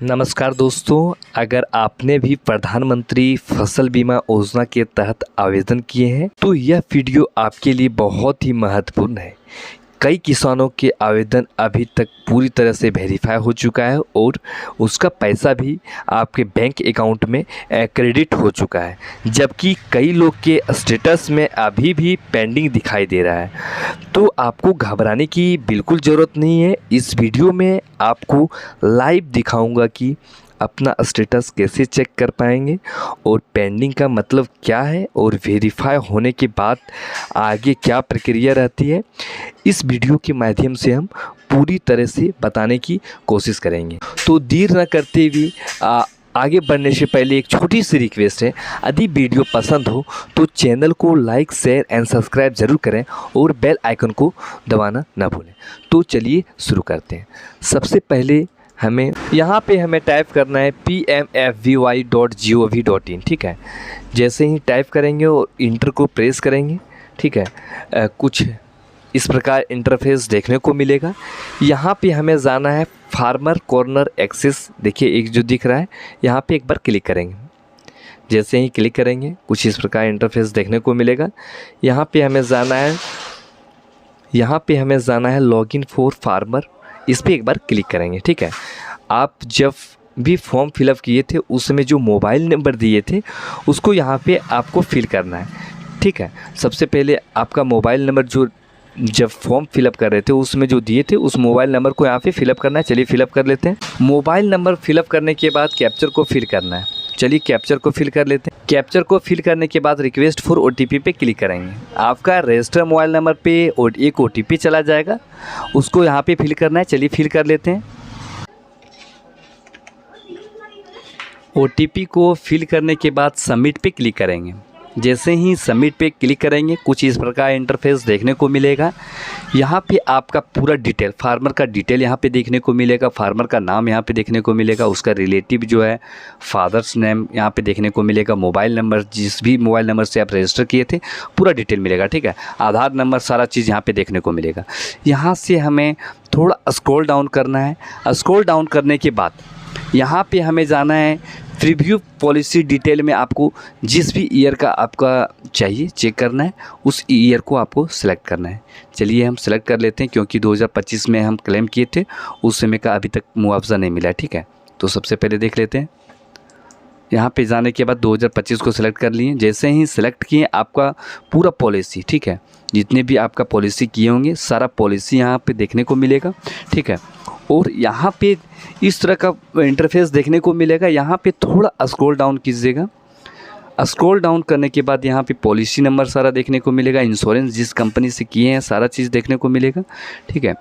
नमस्कार दोस्तों, अगर आपने भी प्रधानमंत्री फसल बीमा योजना के तहत आवेदन किए हैं तो यह वीडियो आपके लिए बहुत ही महत्वपूर्ण है। कई किसानों के आवेदन अभी तक पूरी तरह से वेरीफाई हो चुका है और उसका पैसा भी आपके बैंक अकाउंट में क्रेडिट हो चुका है, जबकि कई लोग के स्टेटस में अभी भी पेंडिंग दिखाई दे रहा है। तो आपको घबराने की बिल्कुल ज़रूरत नहीं है। इस वीडियो में आपको लाइव दिखाऊंगा कि अपना स्टेटस कैसे चेक कर पाएंगे और पेंडिंग का मतलब क्या है और वेरीफाई होने के बाद आगे क्या प्रक्रिया रहती है। इस वीडियो के माध्यम से हम पूरी तरह से बताने की कोशिश करेंगे। तो देर न करते हुए आगे बढ़ने से पहले एक छोटी सी रिक्वेस्ट है, यदि वीडियो पसंद हो तो चैनल को लाइक, शेयर एंड सब्सक्राइब ज़रूर करें और बेल आइकन को दबाना ना भूलें। तो चलिए शुरू करते हैं। सबसे पहले हमें यहाँ पे टाइप करना है pmfvy.gov.in। ठीक है, जैसे ही टाइप करेंगे और इंटर को प्रेस करेंगे, ठीक है, कुछ इस प्रकार इंटरफेस देखने को मिलेगा। यहाँ पे हमें जाना है फार्मर कॉर्नर एक्सेस। देखिए एक जो दिख रहा है, यहाँ पे एक बार क्लिक करेंगे। जैसे ही क्लिक करेंगे कुछ इस प्रकार इंटरफेस देखने को मिलेगा। यहाँ पे हमें जाना है लॉगिन फॉर फार्मर। इस पर एक बार क्लिक करेंगे। ठीक है, आप जब भी फॉर्म फिलअप किए थे उसमें जो मोबाइल नंबर दिए थे उसको यहाँ पे आपको फिल करना है। ठीक है, सबसे पहले आपका मोबाइल नंबर जो जब फॉर्म फिलअप कर रहे थे उसमें जो दिए थे उस मोबाइल नंबर को यहाँ पे फिलअप करना है। चलिए फिलअप कर लेते हैं। मोबाइल नंबर फिलअप करने के बाद कैप्चर को फिल करना है। चलिए कैप्चर को फिल कर लेते हैं। कैप्चर को फिल करने के बाद रिक्वेस्ट फॉर ओटीपी पे क्लिक करेंगे। आपका रजिस्टर मोबाइल नंबर पे एक ओटीपी चला जाएगा, उसको यहाँ पे फिल करना है। चलिए फिल कर लेते हैं। ओटीपी को फिल करने के बाद सबमिट पे क्लिक करेंगे। जैसे ही सबमिट पे क्लिक करेंगे कुछ इस प्रकार इंटरफेस देखने को मिलेगा। यहाँ पे आपका पूरा डिटेल, फार्मर का डिटेल यहाँ पे देखने को मिलेगा। फार्मर का नाम यहाँ पे देखने को मिलेगा, उसका रिलेटिव जो है फादर्स नेम यहाँ पे देखने को मिलेगा। मोबाइल नंबर, जिस भी मोबाइल नंबर से आप रजिस्टर किए थे पूरा डिटेल मिलेगा। ठीक है, आधार नंबर, सारा चीज़ यहाँ पे देखने को मिलेगा। यहाँ से हमें थोड़ा स्क्रॉल डाउन करना है। स्क्रॉल डाउन करने के बाद यहाँ पे हमें जाना है प्रीव्यू पॉलिसी डिटेल में। आपको जिस भी ईयर का आपका चाहिए चेक करना है, उस ईयर को आपको सेलेक्ट करना है। चलिए हम सेलेक्ट कर लेते हैं, क्योंकि 2025 में हम क्लेम किए थे, उस समय का अभी तक मुआवजा नहीं मिला है। ठीक है, तो सबसे पहले देख लेते हैं। यहाँ पे जाने के बाद 2025 को सिलेक्ट कर लिए। जैसे ही सिलेक्ट किए आपका पूरा पॉलिसी, ठीक है, जितने भी आपका पॉलिसी किए होंगे सारा पॉलिसी यहाँ पे देखने को मिलेगा। ठीक है, और यहाँ पे इस तरह का इंटरफेस देखने को मिलेगा। यहाँ पे थोड़ा स्क्रॉल डाउन कीजिएगा। स्क्रॉल डाउन करने के बाद यहाँ पे पॉलिसी नंबर सारा देखने को मिलेगा। इंश्योरेंस जिस कंपनी से किए हैं सारा चीज़ देखने को मिलेगा। ठीक है,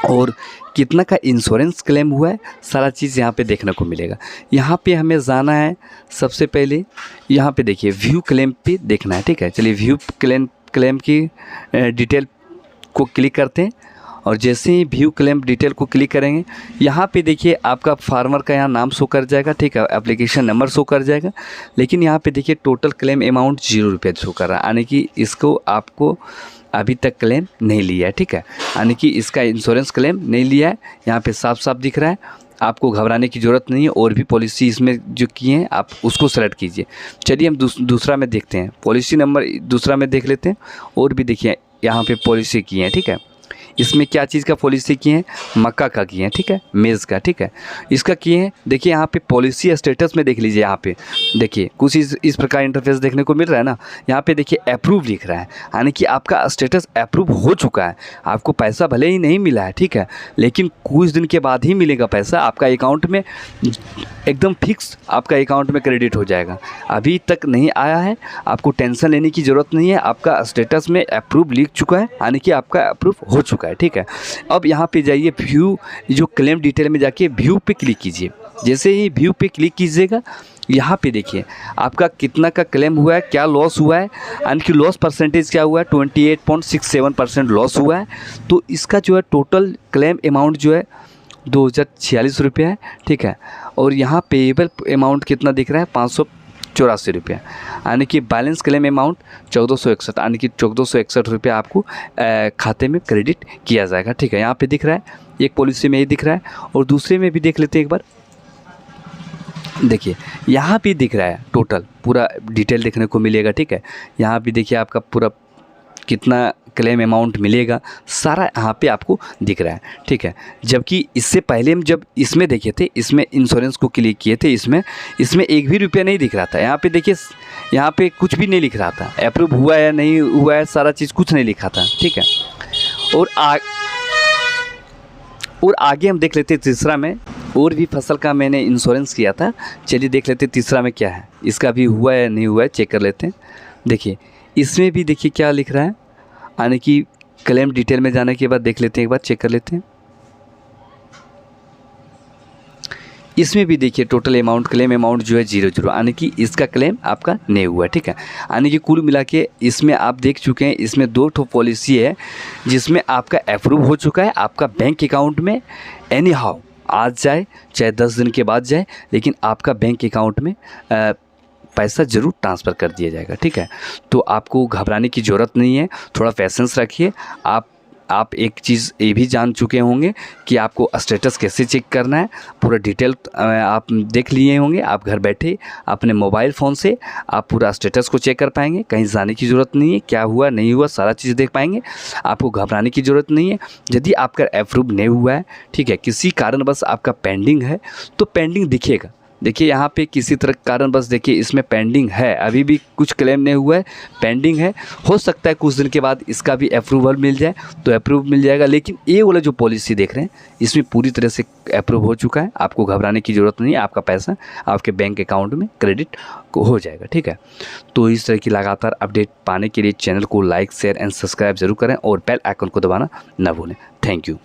और कितना का इंश्योरेंस क्लेम हुआ है सारा चीज़ यहाँ पे देखने को मिलेगा। यहाँ पे हमें जाना है, सबसे पहले यहाँ पे देखिए व्यू क्लेम पे देखना है। ठीक है, चलिए व्यू क्लेम की डिटेल को क्लिक करते हैं। और जैसे ही व्यू क्लेम डिटेल को क्लिक करेंगे यहाँ पे देखिए आपका फार्मर का यहाँ नाम शो कर जाएगा। ठीक है, एप्लीकेशन नंबर शो कर जाएगा। लेकिन यहाँ पे देखिए टोटल क्लेम अमाउंट 0 रुपये शो कर रहा है, यानी कि इसको आपको अभी तक क्लेम नहीं लिया है। ठीक है, यानी कि इसका इंश्योरेंस क्लेम नहीं लिया है। यहाँ पे साफ साफ दिख रहा है। आपको घबराने की ज़रूरत नहीं है। और भी पॉलिसी इसमें जो किए हैं आप उसको सेलेक्ट कीजिए। चलिए हम दूसरा में देखते हैं, पॉलिसी नंबर दूसरा में देख लेते हैं। और भी देखिए यहाँ पे पॉलिसी किए हैं। ठीक है, इसमें क्या चीज़ का पॉलिसी किए हैं, मक्का का किए हैं। ठीक है, मेज़ का। ठीक है, इसका किए हैं। देखिए यहाँ पे पॉलिसी स्टेटस में देख लीजिए। यहाँ पे देखिए कुछ इस प्रकार इंटरफेस देखने को मिल रहा है ना। यहाँ पे देखिए अप्रूव लिख रहा है, यानी कि आपका स्टेटस अप्रूव हो चुका है। आपको पैसा भले ही नहीं मिला है, ठीक है, लेकिन कुछ दिन के बाद ही मिलेगा पैसा आपका अकाउंट में, एकदम फिक्स आपका अकाउंट में क्रेडिट हो जाएगा। अभी तक नहीं आया है, आपको टेंशन लेने की ज़रूरत नहीं है। आपका स्टेटस में अप्रूव लिख चुका है, यानी कि आपका अप्रूव हो चुका है। ठीक है, अब यहाँ पे जाइए व्यू, जो क्लेम डिटेल में जाके व्यू पे क्लिक कीजिए। जैसे ही व्यू पे क्लिक कीजिएगा यहाँ पे देखिए आपका कितना का क्लेम हुआ है, क्या लॉस हुआ है, यानी कि लॉस परसेंटेज क्या हुआ है, 28.67% लॉस हुआ है। तो इसका जो है टोटल क्लेम अमाउंट जो है 2046 रुपये है। ठीक है, और यहाँ पेएबल अमाउंट कितना दिख रहा है, 584 रुपये, यानी कि बैलेंस क्लेम अमाउंट 1461, यानी कि 1461 रुपये आपको खाते में क्रेडिट किया जाएगा। ठीक है, यहाँ पे दिख रहा है, एक पॉलिसी में ये दिख रहा है और दूसरे में भी देख लेते हैं एक बार। देखिए यहाँ पे दिख रहा है टोटल पूरा डिटेल देखने को मिलेगा, ठीक है। यहाँ पे देखिए आपका पूरा कितना क्लेम अमाउंट मिलेगा सारा यहाँ पे आपको दिख रहा है, ठीक है। जबकि इससे पहले हम जब इसमें देखे थे, इसमें इंश्योरेंस को क्लिक किए थे, इसमें एक भी रुपया नहीं दिख रहा था। यहाँ पे देखिए, यहाँ पे कुछ भी नहीं लिख रहा था, अप्रूव हुआ है नहीं हुआ है सारा चीज़ कुछ नहीं लिखा था, ठीक है। और आगे हम देख लेते तीसरा में, और भी फसल का मैंने इंश्योरेंस किया था। चलिए देख लेते तीसरा में क्या है, इसका भी हुआ है नहीं हुआ है चेक कर लेते हैं। देखिए इसमें भी देखिए क्या लिख रहा है, यानी कि क्लेम डिटेल में जाने के बाद देख लेते हैं, एक बार चेक कर लेते हैं। इसमें भी देखिए टोटल अमाउंट, क्लेम अमाउंट जो है 0 यानी कि इसका क्लेम आपका नहीं हुआ, ठीक है। यानी कि कुल मिला के इसमें आप देख चुके हैं, इसमें 2 ठो पॉलिसी है जिसमें आपका अप्रूव हो चुका है, आपका बैंक अकाउंट में एनी हाउ आज जाए चाहे 10 दिन के बाद जाए, लेकिन आपका बैंक अकाउंट में पैसा ज़रूर ट्रांसफ़र कर दिया जाएगा, ठीक है। तो आपको घबराने की ज़रूरत नहीं है, थोड़ा पेशेंस रखिए। आप एक चीज़ ये भी जान चुके होंगे कि आपको स्टेटस कैसे चेक करना है, पूरा डिटेल आप देख लिए होंगे। आप घर बैठे अपने मोबाइल फ़ोन से आप पूरा स्टेटस को चेक कर पाएंगे, कहीं जाने की ज़रूरत नहीं है, क्या हुआ नहीं हुआ सारा चीज़ देख पाएंगे। आपको घबराने की ज़रूरत नहीं है। यदि आपका अप्रूव नहीं हुआ है, ठीक है, किसी कारणवश आपका पेंडिंग है तो पेंडिंग दिखेगा। देखिए यहाँ पे किसी तरह कारण बस देखिए इसमें पेंडिंग है, अभी भी कुछ क्लेम नहीं हुआ है, पेंडिंग है। हो सकता है कुछ दिन के बाद इसका भी अप्रूवल मिल जाए तो अप्रूव मिल जाएगा, लेकिन ये वाला जो पॉलिसी देख रहे हैं इसमें पूरी तरह से अप्रूव हो चुका है। आपको घबराने की ज़रूरत नहीं है, आपका पैसा आपके बैंक अकाउंट में क्रेडिट हो जाएगा, ठीक है। तो इस तरह की लगातार अपडेट पाने के लिए चैनल को लाइक शेयर एंड सब्सक्राइब जरूर करें और बेल आइकन को दबाना ना भूलें। Thank you.